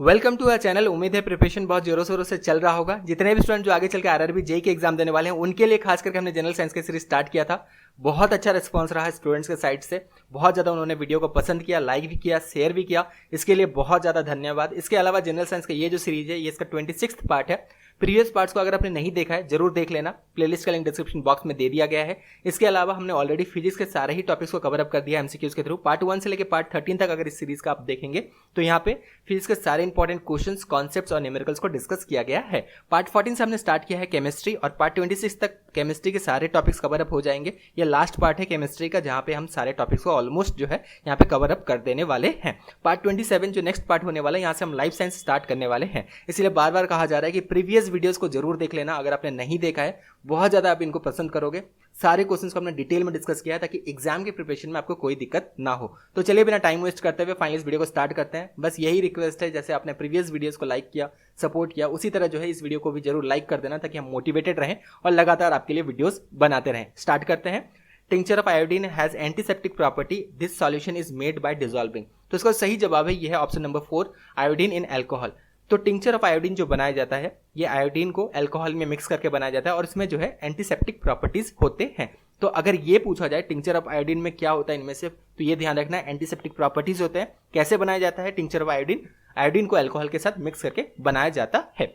Welcome to our channel. उम्मीद है preparation बहुत जोरों शोरों से चल रहा होगा। जितने भी स्टूडेंट जो आगे चल के आरआरबी जेईई के एग्जाम देने वाले हैं उनके लिए खास करके हमने जनरल साइंस की सीरीज स्टार्ट किया था। बहुत अच्छा रिस्पांस रहा है स्टूडेंट्स के साइड से। बहुत ज़्यादा उन्होंने वीडियो को पसंद किया, लाइक भी किया, शेयर भी किया। इसके लिए बहुत ज़्यादा धन्यवाद। इसके अलावा जनरल साइंस का ये जो सीरीज है ये इसका 26वां पार्ट है। प्रीवियस पार्ट्स को अगर आपने नहीं देखा है जरूर देख लेना, प्लेलिस्ट का लिंक डिस्क्रिप्शन बॉक्स में दे दिया गया है। इसके अलावा हमने ऑलरेडी फिजिक्स के सारे ही टॉपिक्स को कवर अप कर दिया एमसीक्यूज के थ्रू। पार्ट 1 से लेकर पार्ट 13 तक अगर इस सीरीज का आप देखेंगे तो यहाँ पे फिजिक्स के सारे इंपॉर्टेंट क्वेश्चंस, कॉन्सेप्ट्स और न्यूमेरिकल्स को डिस्कस किया गया है। पार्ट 14 से हमने स्टार्ट किया है केमिस्ट्री और पार्ट 26 तक केमिस्ट्री के सारे टॉपिक्स कवर अप हो जाएंगे। ये लास्ट पार्ट है केमिस्ट्री का जहाँ पे हम सारे टॉपिक्स को ऑलमोस्ट जो है यहाँ पे कवर अप कर देने वाले हैं। पार्ट 27 जो नेक्स्ट पार्ट होने वाला है यहाँ से हम लाइफ साइंस स्टार्ट करने वाले हैं। इसलिए बार बार कहा जा रहा है कि प्रीवियस वीडियोस को जरूर देख लेना। अगर आपने नहीं देखा है बहुत ज़्यादा आप इनको पसंद करोगे। सारे क्वेश्चंस को हमने डिटेल में डिस्कस किया है ताकि एग्जाम के प्रिपरेशन में आपको कोई दिक्कत ना हो। तो चलिए बिना टाइम वेस्ट करते हुए फाइनली इस वीडियो को स्टार्ट करते हैं। बस यही रिक्वेस्ट है, जैसे आपने प्रीवियस वीडियोस को लाइक किया, सपोर्ट किया, उसी तरह जो है इस वीडियो को भी जरूर लाइक कर देना ताकि हम मोटिवेटेड रहें और लगातार आपके लिए वीडियोस बनाते रहें। स्टार्ट करते हैं। Tincture of iodine has antiseptic property, this solution is made by dissolving. तो इसका सही जवाब है, यह है ऑप्शन नंबर 4, आयोडीन इन अल्कोहल। तो टिंचर ऑफ आयोडीन जो बनाया जाता है ये आयोडीन को अल्कोहल में मिक्स करके बनाया जाता है और इसमें जो है एंटीसेप्टिक प्रॉपर्टीज होते हैं। तो अगर ये पूछा जाए टिंचर ऑफ आयोडीन में क्या होता है इनमें से, तो ये ध्यान रखना है एंटीसेप्टिक प्रॉपर्टीज होते हैं। कैसे बनाया जाता है टिंचर ऑफ आयोडीन? आयोडीन को अल्कोहल के साथ मिक्स करके बनाया जाता है।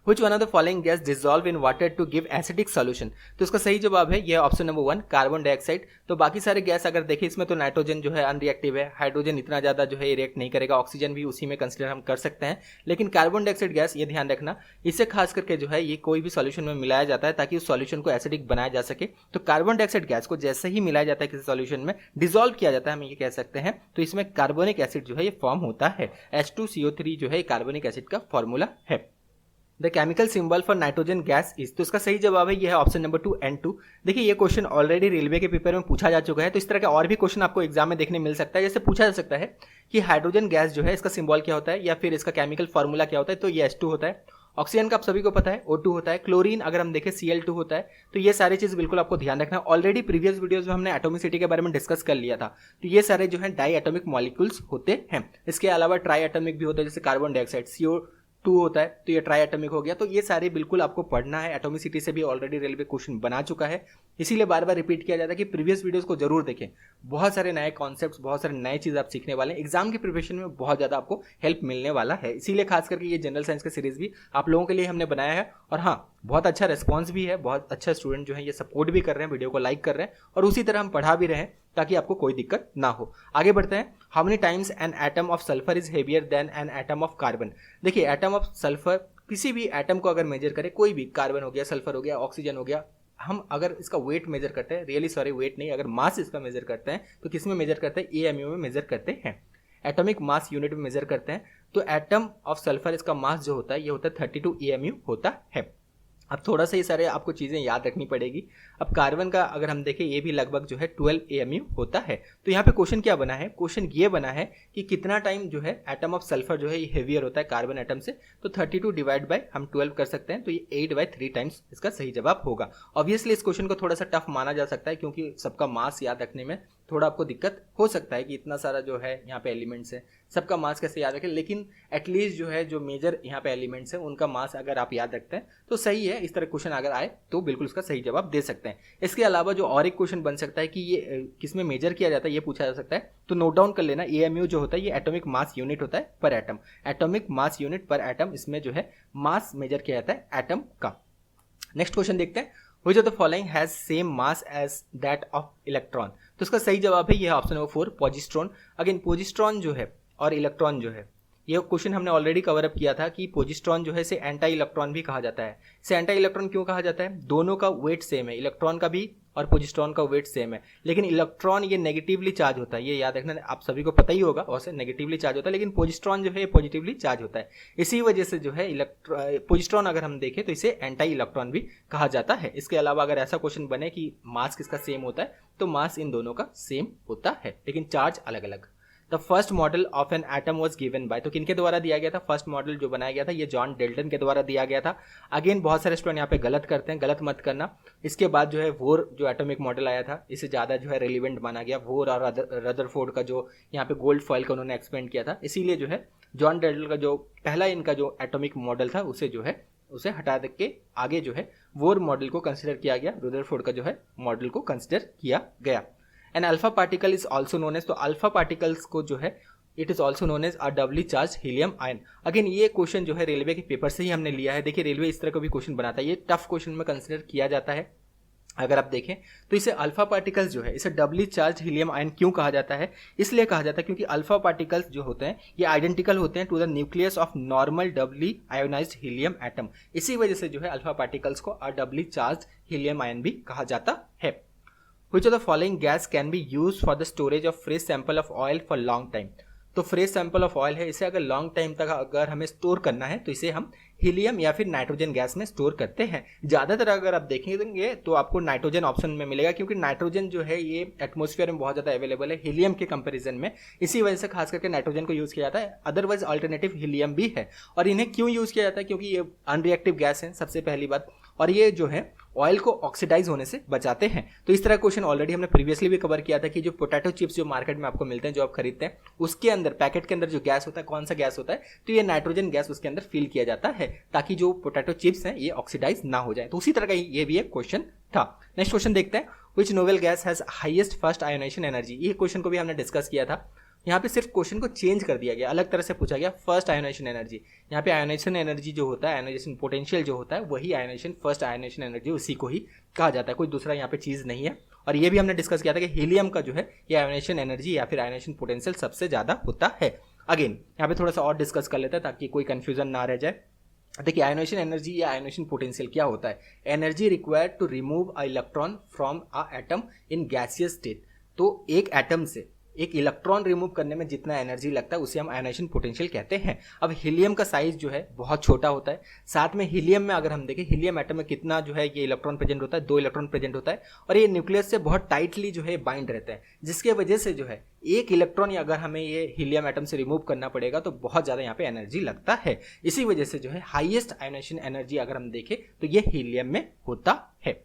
Which one of the following gas dissolve in water to give acidic solution? तो इसका सही जवाब है यह ऑप्शन नंबर 1, कार्बन डाइऑक्साइड। तो बाकी सारे गैस अगर देखें इसमें तो नाइट्रोजन जो है अनरिएक्टिव है, हाइड्रोजन इतना ज़्यादा जो है रिएक्ट नहीं करेगा, ऑक्सीजन भी उसी में कंसिडर हम कर सकते हैं। लेकिन कार्बन डाइऑक्साइड गैस ये ध्यान रखना, इसे खास करके जो है ये कोई भी सॉल्यूशन में मिलाया जाता है ताकि उस सॉल्यूशन को एसिडिक बनाया जा सके। तो कार्बन डाइऑक्साइड गैस को जैसे ही मिलाया जाता है किसी सॉल्यूशन में, डिजोल्व किया जाता है, हम ये कह सकते हैं, तो इसमें कार्बोनिक एसिड जो है ये फॉर्म होता है। H2CO3 जो है कार्बोनिक एसिड का फॉर्मूला है। The chemical symbol for nitrogen gas is, तो इसका सही जवाब है यह है ऑप्शन नंबर 2, N2। देखिए ये क्वेश्चन ऑलरेडी रेलवे के पेपर में पूछा जा चुका है। तो इस तरह के और भी क्वेश्चन आपको एग्जाम में देखने मिल सकता है। जैसे पूछा जा सकता है कि हाइड्रोजन गैस जो है इसका सिंबल क्या होता है या फिर इसका केमिकल फॉर्मूला क्या होता है, तो ये H2 होता है। ऑक्सीजन का आप सभी को पता है O2 होता है। क्लोरीन अगर हम देखें Cl2 होता है। तो ये सारी चीज़ बिल्कुल आपको ध्यान रखना है। ऑलरेडी प्रीवियस वीडियोस में हमने एटॉमिसिटी के बारे में डिस्कस कर लिया था। तो ये सारे जो है डाई एटॉमिक मॉलिक्यूल्स होते हैं। इसके अलावा ट्राई एटॉमिक भी होता है, जैसे कार्बन डाइऑक्साइड CO2 होता है, तो ये ट्राई एटॉमिक हो गया। तो ये सारे बिल्कुल आपको पढ़ना है। एटॉमिसिटी से भी ऑलरेडी रेलवे क्वेश्चन बना चुका है, इसीलिए बार बार रिपीट किया जाता है कि प्रीवियस वीडियोस को जरूर देखें। बहुत सारे नए कॉन्सेप्ट्स, बहुत सारे नए चीज़ आप सीखने वाले हैं। एग्जाम की प्रिपरेशन में बहुत ज़्यादा आपको हेल्प मिलने वाला है। इसीलिए खास करके ये जनरल साइंस का सीरीज भी आप लोगों के लिए हमने बनाया है। और हाँ, बहुत अच्छा रिस्पॉन्स भी है, बहुत अच्छा स्टूडेंट जो है ये सपोर्ट भी कर रहे हैं, वीडियो को लाइक कर रहे हैं और उसी तरह हम पढ़ा भी रहे हैं ताकि आपको कोई दिक्कत ना हो। आगे बढ़ते हैं। How many times an atom of sulphur is heavier than an atom of carbon? देखिए एटम ऑफ सल्फर, किसी भी एटम को अगर मेजर करें, कोई भी, कार्बन हो गया, सल्फर हो गया, ऑक्सीजन हो गया, हम अगर इसका वेट मेजर करते हैं, रियली सॉरी वेट नहीं, अगर मास इसका मेजर करते हैं तो किस में मेजर करते हैं? AMU में मेजर करते हैं, एटॉमिक मास यूनिट में मेजर करते हैं। तो एटम ऑफ सल्फर इसका मास जो होता है ये होता है 32 AMU होता है। अब थोड़ा सा ये सारे आपको चीज़ें याद रखनी पड़ेगी। अब कार्बन का अगर हम देखें ये भी लगभग जो है 12 AMU होता है। तो यहाँ पे क्वेश्चन क्या बना है? क्वेश्चन ये बना है कि कितना टाइम जो है एटम ऑफ सल्फर जो है ये हेवियर होता है कार्बन एटम से। तो 32 डिवाइड बाय हम 12 कर सकते हैं, तो ये 8/3 टाइम्स इसका सही जवाब होगा। ऑब्वियसली इस क्वेश्चन को थोड़ा सा टफ माना जा सकता है क्योंकि सबका मास याद रखने में थोड़ा आपको दिक्कत हो सकता है कि इतना सारा जो है यहाँ पे एलिमेंट्स है, सबका मास कैसे याद रखें। लेकिन एटलीस्ट जो है जो मेजर यहाँ पे एलिमेंट्स हैं उनका मास अगर आप याद रखते हैं तो सही है। इस तरह क्वेश्चन अगर आए तो बिल्कुल उसका सही जवाब दे सकते हैं। इसके अलावा जो और एक क्वेश्चन बन सकता है कि ये किस में मेजर किया जाता है ये पूछा जा सकता है, तो नोट डाउन कर लेना। AMU जो होता है ये एटॉमिक मास यूनिट होता है पर एटम, एटॉमिक मास यूनिट पर एटम, इसमें जो है मास मेजर किया जाता है एटम का। नेक्स्ट क्वेश्चन देखते हैं। Which of the following has same mass as that of electron? तो इसका सही जवाब है यह ऑप्शन नंबर 4, पोजिस्ट्रॉन। अगेन पोजिस्ट्रॉन जो है और इलेक्ट्रॉन जो है, ये क्वेश्चन हमने ऑलरेडी कवर अप किया था कि पोजिस्ट्रॉन जो है इसे एंटी इलेक्ट्रॉन भी कहा जाता है। इसे एंटी इलेक्ट्रॉन क्यों कहा जाता है? दोनों का वेट सेम है, इलेक्ट्रॉन का भी और पोजिस्ट्रॉन का वेट सेम है। लेकिन इलेक्ट्रॉन ये नेगेटिवली चार्ज होता है, ये याद रखना, आप सभी को पता ही होगा, वैसे नेगेटिवली चार्ज होता है, लेकिन पोजिस्ट्रॉन जो है पॉजिटिवली चार्ज होता है। इसी वजह से जो है पोजिस्ट्रॉन अगर हम देखें तो इसे एंटी इलेक्ट्रॉन भी कहा जाता है। इसके अलावा अगर ऐसा क्वेश्चन बने कि मास किसका सेम होता है, तो मास इन दोनों का सेम होता है लेकिन चार्ज अलग अलग। The first model of an atom was given by, तो किनके द्वारा दिया गया था? फर्स्ट मॉडल जो बनाया गया था ये जॉन डाल्टन के द्वारा दिया गया था। अगेन बहुत सारे स्टूडेंट यहाँ पे गलत करते हैं, गलत मत करना। इसके बाद जो है वोर जो एटॉमिक मॉडल आया था इसे ज़्यादा जो है रेलिवेंट माना गया। वोर और रदरफोर्ड का जो यहाँ पे गोल्ड फॉइल का उन्होंने एक्सपेंड किया था, इसीलिए जो है जॉन डैडल का जो पहला इनका जो एटॉमिक मॉडल था उसे जो है उसे हटा के आगे जो है वोर मॉडल को कंसिडर किया गया, रुदरफोर्ड का जो है मॉडल को कंसिडर किया गया। And alpha particle is also known as, तो अल्फा पार्टिकल्स को जो है it is also known as a doubly charge helium ion. Again ये क्वेश्चन जो है रेलवे के पेपर से ही हमने लिया है। देखिए रेलवे इस तरह का भी क्वेश्चन बनाता है, ये टफ क्वेश्चन में कंसिडर किया जाता है। अगर आप देखें तो इसे अल्फा पार्टिकल्स जो है इसे डबली चार्ज हीलियम आयन क्यों कहा जाता है, इसलिए कहा जाता है क्योंकि अल्फा पार्टिकल्स जो होते हैं ये आइडेंटिकल होते हैं to the nucleus of normal doubly ionized helium atom. इसी वजह से जो है अल्फा पार्टिकल्स को a doubly charge helium ion भी कहा जाता है। Which of the following gas can be used for the storage of fresh sample of oil for long time? तो फ्रेश सैंपल ऑफ ऑयल है, इसे अगर लॉन्ग टाइम तक अगर हमें स्टोर करना है तो इसे हम हीलियम या फिर नाइट्रोजन गैस में स्टोर करते हैं। ज़्यादातर अगर आप देखेंगे तो आपको नाइट्रोजन ऑप्शन में मिलेगा, क्योंकि नाइट्रोजन जो है ये एटमॉस्फेयर में बहुत ज़्यादा अवेलेबल है हीलियम के कंपैरिजन में, इसी वजह से खास करके नाइट्रोजन को यूज़ किया जाता है। अदरवाइज अल्टरनेटिव हीलियम भी है। और इन्हें क्यों यूज़ किया जाता है, क्योंकि ये अनरिएक्टिव गैस है सबसे पहली बात, और ये जो है ऑयल को ऑक्सीडाइज होने से बचाते हैं। तो इस तरह क्वेश्चन ऑलरेडी हमने प्रीवियसली भी कवर किया था कि जो पोटैटो चिप्स जो मार्केट में आपको मिलते हैं, जो आप खरीदते हैं, उसके अंदर पैकेट के अंदर जो गैस होता है कौन सा गैस होता है, तो ये नाइट्रोजन गैस उसके अंदर फिल किया जाता है ताकि जो पोटैटो चिप्स हैं ये ऑक्सीडाइज ना हो जाए। तो उसी तरह का ये भी एक क्वेश्चन था। नेक्स्ट क्वेश्चन देखते हैं, which noble gas has highest first ionization energy. ये क्वेश्चन को भी हमने डिस्कस किया था। यहाँ पे सिर्फ क्वेश्चन को चेंज कर दिया गया, अलग तरह से पूछा गया फर्स्ट आयोनाइजेशन एनर्जी। यहाँ पे आयोनाइजेशन एनर्जी जो होता है, आयोनाइजेशन पोटेंशियल जो होता है, वही आयोनाइजेशन फर्स्ट आयोनाइजेशन एनर्जी उसी को ही कहा जाता है, कोई दूसरा यहाँ पे चीज़ नहीं है। और ये भी हमने डिस्कस किया था कि हीलियम का जो है ये आयोनाइजेशन एनर्जी या फिर आयोनाइजेशन पोटेंशियल सबसे ज़्यादा होता है। अगेन यहाँ पे थोड़ा सा और डिस्कस कर लेते हैं ताकि कोई कन्फ्यूजन ना रह जाए। देखिए आयोनाइजेशन एनर्जी या आयोनाइजेशन पोटेंशियल क्या होता है, energy required to remove a electron from a atom in gaseous state. तो एक एटम से एक इलेक्ट्रॉन रिमूव करने में जितना एनर्जी लगता है उसे हम आयोनाइजेशन पोटेंशियल कहते हैं। अब हीलियम का साइज जो है बहुत छोटा होता है, साथ में हीलियम में अगर हम देखें हीलियम एटम में कितना जो है ये इलेक्ट्रॉन प्रेजेंट होता है, 2 इलेक्ट्रॉन प्रेजेंट होता है, और ये न्यूक्लियस से बहुत टाइटली जो है बाइंड रहते हैं, जिसके वजह से जो है एक इलेक्ट्रॉन अगर हमें ये हीलियम एटम से रिमूव करना पड़ेगा तो बहुत ज़्यादा यहाँ पे एनर्जी लगता है। इसी वजह से जो है हाईएस्ट आयोनाइजेशन एनर्जी अगर हम देखें तो ये हीलियम में होता है।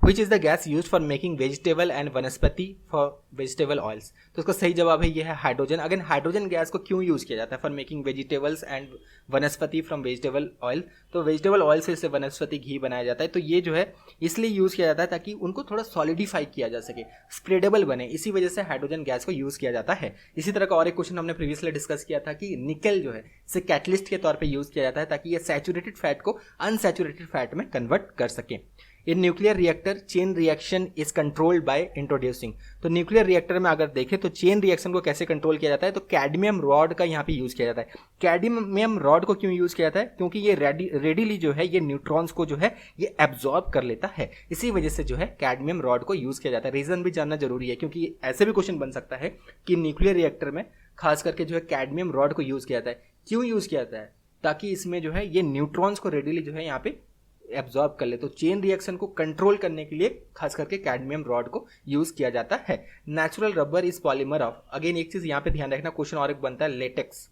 Which is the gas used for making vegetable and वनस्पति for vegetable oils? तो इसका सही जवाब है ये है हाइड्रोजन। अगेन हाइड्रोजन गैस को क्यों यूज़ किया जाता है फॉर मेकिंग वेजिटेबल्स एंड वनस्पति फ्रॉम वेजिटेबल ऑयल, तो वेजिटेबल ऑयल से इससे वनस्पति घी बनाया जाता है। तो ये जो है इसलिए यूज़ किया जाता है ताकि उनको थोड़ा सॉलिडिफाई किया जा सके, स्प्रेडेबल बने, इसी वजह से हाइड्रोजन गैस को यूज़ किया जाता है। इसी तरह का और एक क्वेश्चन हमने प्रीवियसली डिस्कस किया था कि निकल जो है इसे कैटलिस्ट के तौर पर यूज़ किया जाता है ताकि ये सैचुरेटेड फैट को अनसैचुरेटेड फैट में कन्वर्ट कर सके। In nuclear reactor chain reaction is controlled by introducing. तो न्यूक्लियर रिएक्टर में अगर देखें तो चेन रिएक्शन को कैसे कंट्रोल किया जाता है, तो कैडमियम रॉड का यहाँ पे यूज़ किया जाता है। कैडमियम रॉड को क्यों यूज़ किया जाता है, क्योंकि ये रेडिली जो है ये न्यूट्रॉन्स को जो है ये एब्जॉर्ब कर लेता है, इसी वजह से जो है कैडमियम रॉड को यूज़ किया जाता है। रीज़न भी जानना जरूरी है क्योंकि ऐसे भी क्वेश्चन बन सकता है कि न्यूक्लियर रिएक्टर में खास करके जो है कैडमियम रॉड को यूज़ किया जाता है। क्यों यूज़ किया जाता है, ताकि इसमें जो है ये न्यूट्रॉन्स को रेडिली जो है यहाँ पे एब्जॉर्ब कर ले। तो चेन रिएक्शन को कंट्रोल करने के लिए खास करके कैडमियम रॉड को यूज किया जाता है। Natural rubber is polymer of, again एक चीज यहाँ पे ध्यान रखना, क्वेश्चन और एक बनता है लेटेक्स।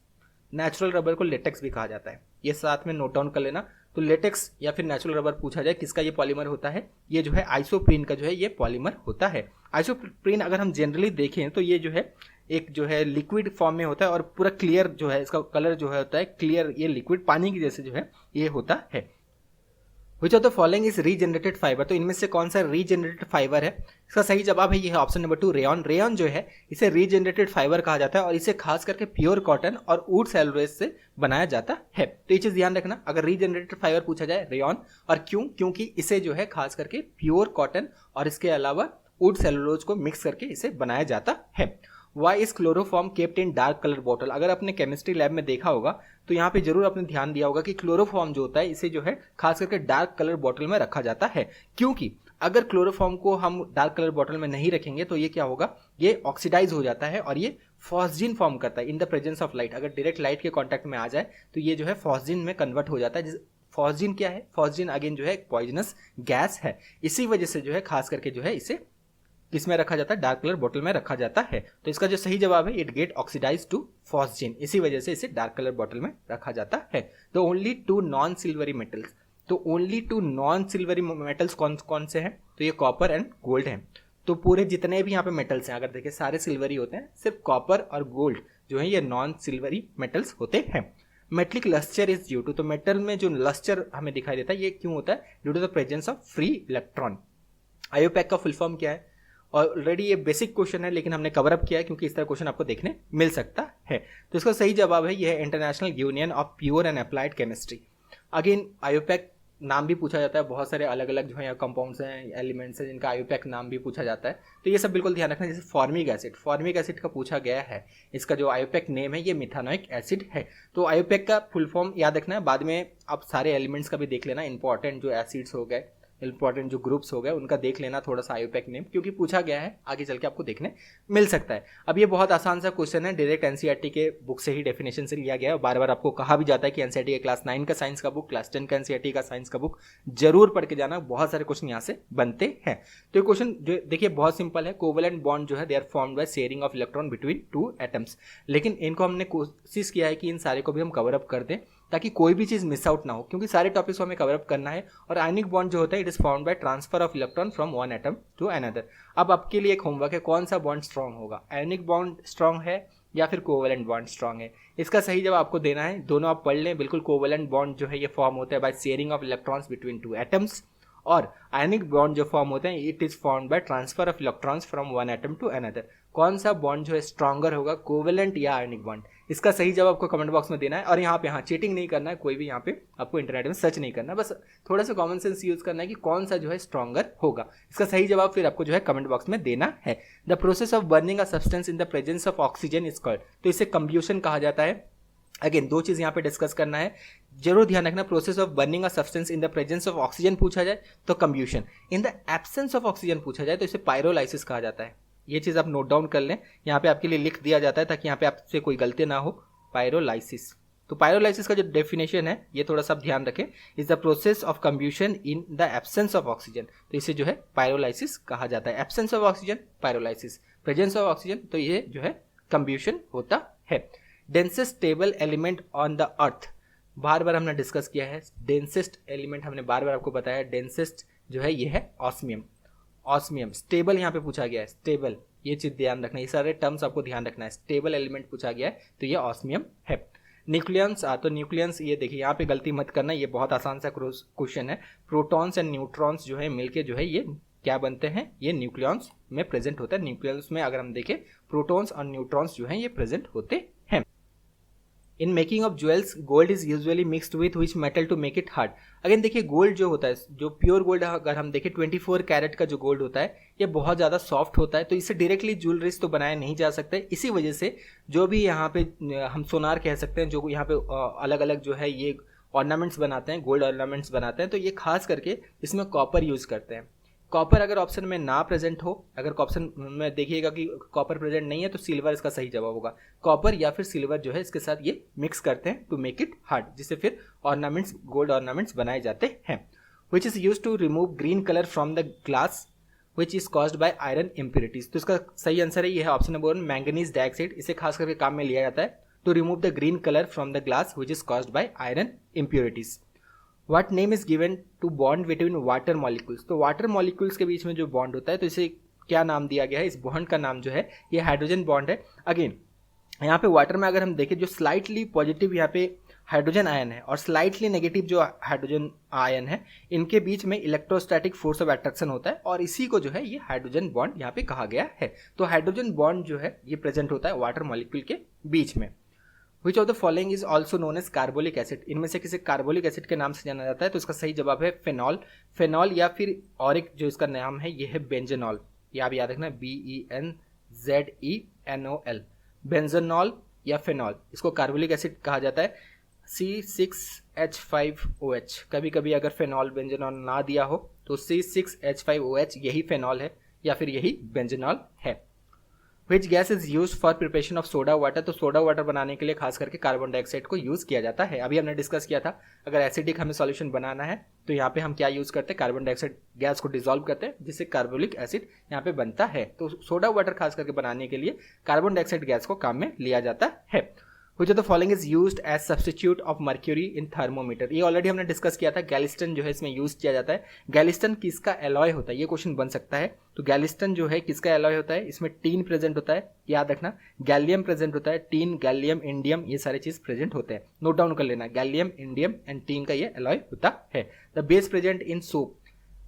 नेचुरल रबर को लेटेक्स भी कहा जाता है, ये साथ में नोट डाउन कर लेना। तो लेटेक्स या फिर नेचुरल रबर पूछा जाए किसका ये पॉलीमर होता है, ये जो है आइसोप्रीन का जो है ये पॉलीमर होता है। आइसोप्रीन अगर हम जनरली देखें तो ये जो है एक जो है लिक्विड फॉर्म में होता है और पूरा क्लियर जो है इसका कलर जो है होता है क्लियर, ये लिक्विड पानी की जैसे जो है ये होता है। Which of the following is regenerated fiber? तो इनमें से कौन सा रीजनरेटेड फाइबर है, इसका सही जवाब है ये है ऑप्शन नंबर 2 रेयन। रेयन जो है इसे रीजनरेटेड फाइबर कहा जाता है और इसे खास करके प्योर कॉटन और वुड सेलुलोज से बनाया जाता है। तो ये चीज ध्यान रखना, अगर रीजनरेटेड फाइबर पूछा जाए रेयन, और क्यों, क्योंकि इसे जो है खास करके प्योर कॉटन और इसके अलावा वुड सेलुलोज को मिक्स करके इसे बनाया जाता है। Why is chloroform kept in dark colour bottle? अगर आपने केमिस्ट्री लैब में देखा होगा तो यहाँ पे जरूर आपने ध्यान दिया होगा कि क्लोरोफॉर्म जो होता है इसे जो है खास करके डार्क कलर बॉटल में रखा जाता है, क्योंकि अगर क्लोरोफॉर्म को हम डार्क कलर बॉटल में नहीं रखेंगे तो ये क्या होगा, ये ऑक्सीडाइज हो जाता है और ये फॉस्जिन फॉर्म करता है इन द प्रेजेंस ऑफ लाइट। अगर डायरेक्ट लाइट के कॉन्टैक्ट में आ जाए तो ये जो है फॉस्जिन में कन्वर्ट हो जाता है। फॉस्जिन क्या है, फॉस्जिन अगेन जो है एक पॉइजनस गैस है, इसी वजह से जो है खास करके जो है इसे किसमें रखा जाता है, डार्क कलर बोतल में रखा जाता है। तो इसका जो सही जवाब है it get oxidise to phosgene, इसी वजह से इसे डार्क कलर बोतल में रखा जाता है। तो ओनली 2 नॉन सिल्वरी मेटल्स, तो ओनली 2 नॉन सिल्वरी मेटल्स कौन कौन से हैं, तो ये कॉपर एंड गोल्ड हैं। तो पूरे जितने भी यहाँ पे मेटल्स हैं अगर देखें सारे सिल्वरी होते हैं, सिर्फ कॉपर और गोल्ड जो है ये नॉन सिल्वरी मेटल्स होते हैं। Metallic lustre is due to, तो मेटल में जो लस्टर हमें दिखाई देता है ये क्यों होता है? Due to the presence of free electron. IUPAC का फुल फॉर्म क्या है? ऑलरेडी ये बेसिक क्वेश्चन है लेकिन हमने कवर अप किया है क्योंकि इस तरह क्वेश्चन आपको देखने मिल सकता है। तो इसका सही जवाब है ये है international union of pure and applied chemistry. Again IUPAC नाम भी पूछा जाता है, बहुत सारे अलग अलग जो है कंपाउंड्स हैं, एलिमेंट्स हैं जिनका आयोपैक नाम भी पूछा जाता है। तो ये सब बिल्कुल ध्यान रखना। जैसे फॉर्मिक एसिड का पूछा गया है, इसका जो आयोपैक नेम है ये मिथानोइक एसिड है। तो आयोपैक का फुल फॉर्म याद रखना है, बाद में आप सारे एलिमेंट्स का भी देख लेना, इंपॉर्टेंट जो एसिड्स हो गए, इंपॉर्टेंट जो ग्रुप्स हो गए उनका देख लेना थोड़ा सा आयोपैक नेम, क्योंकि पूछा गया है, आगे चल के आपको देखने मिल सकता है। अब ये बहुत आसान सा क्वेश्चन है, डायरेक्ट एनसीईआरटी के बुक से ही डेफिनेशन से लिया गया है। बार बार आपको कहा भी जाता है कि एनसीईआरटी के क्लास 9 का साइंस का बुक, क्लास 10 का एनसीईआरटी का साइंस का बुक जरूर पढ़ के जाना, बहुत सारे क्वेश्चन यहाँ से बनते हैं। तो ये क्वेश्चन जो देखिए बहुत सिंपल है, कोवेलेंट बॉन्ड जो है they are formed by sharing of electron between two atoms. लेकिन इनको हमने कोशिश किया है कि इन सारे को भी हम कवर अप कर दें ताकि कोई भी चीज़ मिस आउट ना हो, क्योंकि सारे टॉपिक्स को हमें कवर अप करना है। और आयनिक बॉन्ड जो होता है it is formed by transfer of electron from one atom to another. अब आपके लिए एक होमवर्क है, कौन सा बॉन्ड स्ट्रॉन्ग होगा, आयनिक बॉन्ड स्ट्रॉन्ग है या फिर कोवेलेंट बॉन्ड स्ट्रॉन्ग है? इसका सही जवाब आपको देना है, दोनों आप पढ़ लें। बिल्कुल कोवेलेंट बॉन्ड जो है ये फॉर्म होता है by sharing of electrons between two atoms, और आयनिक बॉन्ड जो फॉर्म होते हैं it is formed by transfer of electrons from one atom to another. कौन सा बॉन्ड जो है स्ट्रॉन्गर होगा, कोवेलेंट या आयनिक बॉन्ड? इसका सही जवाब आपको कमेंट बॉक्स में देना है। और यहाँ पे हाँ चीटिंग नहीं करना है, कोई भी यहाँ पे आपको इंटरनेट में सर्च नहीं करना, बस थोड़ा सा कॉमन सेंस यूज करना है कि कौन सा जो है स्ट्रॉन्गर होगा। इसका सही जवाब फिर आपको जो है कमेंट बॉक्स में देना है। The process of burning a substance in the presence of oxygen is called, तो इसे कंब्यूशन कहा जाता है। अगेन दो चीज़ यहाँ पे डिस्कस करना है, जरूर ध्यान रखना, process of burning a substance in the presence of oxygen पूछा जाए तो combustion, in the absence of oxygen पूछा जाए तो इसे पायरोलाइसिस कहा जाता है। ये चीज़ आप नोट डाउन कर लें, यहाँ पे आपके लिए लिख दिया जाता है ताकि यहाँ पे आपसे कोई गलती ना हो। पायरोलाइसिस, तो पायरोलाइसिस का जो डेफिनेशन है ये थोड़ा सा आप ध्यान रखें, is the process of combustion in the absence of oxygen, तो इसे जो है पायरोलाइसिस कहा जाता है। Absence of oxygen pyrolysis, presence of oxygen तो ये जो है कंब्यूशन होता है। Densest stable element on the earth, बार बार हमने डिस्कस किया है, डेंसेस्ट एलिमेंट हमने बार बार आपको बताया, डेंसेस्ट जो है ये है ऑस्मियम। ऑस्मियम स्टेबल यहाँ पे पूछा गया है, स्टेबल, ये चीज ध्यान रखना, ये सारे टर्म्स आपको ध्यान रखना है। स्टेबल एलिमेंट पूछा गया है तो ये ऑस्मियम है। न्यूक्लियंस, तो न्यूक्लियंस ये देखिए यहाँ पे गलती मत करना, ये बहुत आसान सा क्वेश्चन है। प्रोटॉन्स एंड न्यूट्रॉन्स जो है मिलके जो है ये क्या बनते हैं, ये न्यूक्लियंस में प्रेजेंट होता है। न्यूक्लियंस में अगर हम देखें प्रोटॉन्स और न्यूट्रॉन्स जो है ये प्रेजेंट होते हैं। In making of jewels gold is usually mixed with which metal to make it hard. Again देखिए गोल्ड जो होता है, जो प्योर गोल्ड अगर हम देखें 24 कैरेट का जो गोल्ड होता है ये बहुत ज़्यादा सॉफ्ट होता है, तो इसे डायरेक्टली ज्वेलरीज तो बनाया नहीं जा सकता है। इसी वजह से जो भी यहाँ पे हम सोनार कह सकते हैं, जो यहाँ पे अलग अलग जो है ये ऑर्नामेंट्स बनाते हैं, गोल्ड ऑर्नामेंट्स बनाते हैं, तो ये खास करके इसमें कॉपर यूज़ करते हैं। कॉपर अगर ऑप्शन में ना प्रेजेंट हो, अगर ऑप्शन में देखिएगा कि कॉपर प्रेजेंट नहीं है तो सिल्वर इसका सही जवाब होगा। कॉपर या फिर सिल्वर जो है इसके साथ ये मिक्स करते हैं टू मेक इट हार्ड, जिससे फिर ऑर्नामेंट्स, गोल्ड ऑर्नामेंट्स बनाए जाते हैं। Which is use to remove green colour from the glass which is caused by iron impurities, तो इसका सही आंसर है ये है ऑप्शन नंबर 1 मैंगनीज डाइऑक्साइड। इसे खास करके काम में लिया जाता है to remove the green colour from the glass which is caused by iron impurities. What name is given to bond between water molecules, तो वाटर मॉलिक्यूल्स के बीच में जो बॉन्ड होता है तो इसे क्या नाम दिया गया है, इस बॉन्ड का नाम जो है ये हाइड्रोजन बॉन्ड है। अगेन यहाँ पे वाटर में अगर हम देखें जो स्लाइटली पॉजिटिव यहाँ पे हाइड्रोजन आयन है और स्लाइटली नेगेटिव जो हाइड्रोजन आयन है, इनके बीच में इलेक्ट्रोस्टैटिक फोर्स ऑफ अट्रैक्शन होता है और इसी को जो है ये हाइड्रोजन बॉन्ड यहाँ पे कहा गया है। तो हाइड्रोजन बॉन्ड जो है ये प्रेजेंट होता है वाटर मॉलिक्यूल के बीच में। Which of the following is also known as carbolic acid, इनमें से किसी कार्बोलिक एसिड के नाम से जाना जाता है, तो इसका सही जवाब है फेनॉल। फेनॉल या फिर और एक जो इसका नाम है ये है बेंजेनॉल, ये आप याद रखना BENZENOL, बेंजेनॉल या फेनॉल, इसको कार्बोलिक एसिड कहा जाता है। C6H5OH, कभी कभी अगर फेनॉल बेंजेनॉल ना दिया हो तो C6H5OH यही फेनॉल है या फिर यही बेंजेनॉल है। Which gas is use for preparation of soda water, तो सोडा वाटर बनाने के लिए खास करके कार्बन डाइऑक्साइड को यूज किया जाता है। अभी हमने डिस्कस किया था अगर एसिडिक हमें सॉल्यूशन बनाना है तो यहाँ पे हम क्या यूज करते हैं, कार्बन डाइऑक्साइड गैस को डिसॉल्व करते हैं जिससे कार्बोलिक एसिड यहाँ पे बनता है। तो सोडा वाटर खास करके बनाने के लिए कार्बन डाइऑक्साइड गैस को काम में लिया जाता है। Which of the following is used as substitute of mercury in thermometer. ये ऑलरेडी हमने डिस्कस किया था, गैलिस्टन जो है इसमें यूज किया जाता है। गैलिस्टन किसका एलॉय होता है, ये क्वेश्चन बन सकता है। तो गैलिस्टन जो है किसका एलॉय होता है, इसमें टीन प्रेजेंट होता है, याद रखना। गैलियम प्रेजेंट होता है, टीन, गैलियम, इंडियम, ये सारे चीज प्रेजेंट होते हैं, नोट डाउन कर लेना। गैलियम, इंडियम एंड टीन का ये एलॉय होता है। The base present in soap,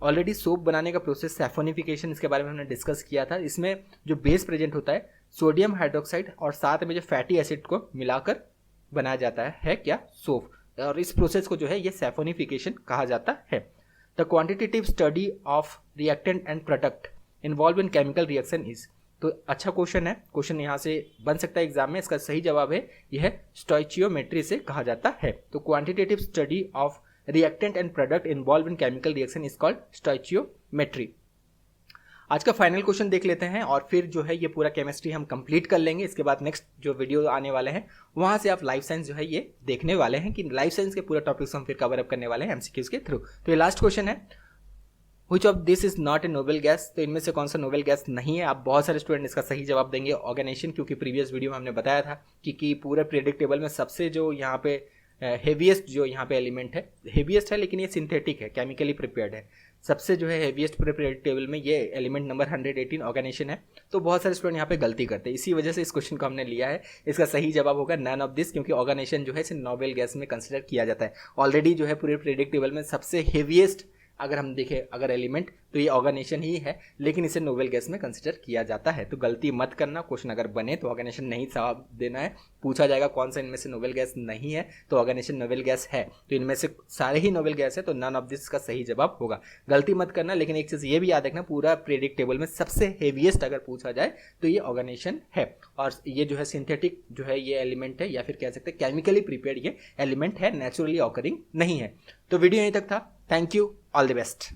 already soap बनाने का प्रोसेस सैफोनिफिकेशन, इसके बारे में हमने डिस्कस किया था। इसमें जो बेस प्रेजेंट होता है सोडियम हाइड्रोक्साइड और साथ में जो फैटी एसिड को मिलाकर बनाया जाता है क्या, सोप। और इस प्रोसेस को जो है ये सैफोनिफिकेशन कहा जाता है। The quantitative study of reactant and product involve in chemical reaction is, तो अच्छा क्वेश्चन है, क्वेश्चन यहाँ से बन सकता है एग्जाम में। इसका सही जवाब है यह स्टोइचियोमेट्री से कहा जाता है। तो quantitative study of reactant and product involve in chemical reaction is called stoichiometry. आज का फाइनल क्वेश्चन देख लेते हैं और फिर जो है ये पूरा केमिस्ट्री हम कंप्लीट कर लेंगे। इसके बाद नेक्स्ट जो वीडियो आने वाले हैं वहां से आप लाइफ साइंस जो है ये देखने वाले हैं कि लाइफ साइंस के पूरा टॉपिक्स हम फिर कवर अप करने वाले हैं एमसीक्यूज के थ्रू। तो ये लास्ट क्वेश्चन है, which of this is not a noble gas, तो इनमें से कौन सा नोबेल गैस नहीं है। आप बहुत सारे स्टूडेंट इसका सही जवाब देंगे ऑर्गेनाइजेशन, क्योंकि प्रीवियस वीडियो में हमने बताया था कि पूरे पीरियोडिक टेबल में सबसे जो यहाँ पे हेवीएस्ट जो यहाँ पे एलिमेंट है, हेवीएस्ट है लेकिन ये सिंथेटिक है, केमिकली प्रिपेयर्ड है। सबसे जो है हेवीएस्ट पूरे पीरियोडिक टेबल में ये एलिमेंट नंबर 118 ऑर्गेनाइजेशन है। तो बहुत सारे स्टूडेंट यहाँ पे गलती करते हैं, इसी वजह से इस क्वेश्चन को हमने लिया है। इसका सही जवाब होगा नन ऑफ दिस, क्योंकि ऑर्गेनाइजेशन जो है इसे नोबेल गैस में कंसिडर किया जाता है। ऑलरेडी जो है पूरे पीरियोडिक टेबल में सबसे हेवीएस्ट अगर हम देखें अगर एलिमेंट तो ये ऑर्गेनाइजेशन ही है, लेकिन इसे नोबेल गैस में कंसिडर किया जाता है। तो गलती मत करना, क्वेश्चन अगर बने तो ऑर्गेनाइजेशन नहीं जवाब देना है। पूछा जाएगा कौन सा इनमें से नोबेल गैस नहीं है, तो ऑर्गेनाइजेशन नोबेल गैस है। तो इनमें से सारे ही नोबेल गैस है, तो नन ऑफ दिस का सही जवाब होगा। गलती मत करना, लेकिन एक चीज़ ये भी याद रखना, पूरा पीरियोडिक टेबल में सबसे हेवीएस्ट अगर पूछा जाए तो ये ऑर्गेनाइजेशन है। और ये जो है सिंथेटिक जो है ये एलिमेंट है, या फिर कह सकते हैं केमिकली प्रिपेयर्ड ये एलिमेंट है, नेचुरली ऑकरिंग नहीं है। तो वीडियो यहीं तक था। Thank you, all the best.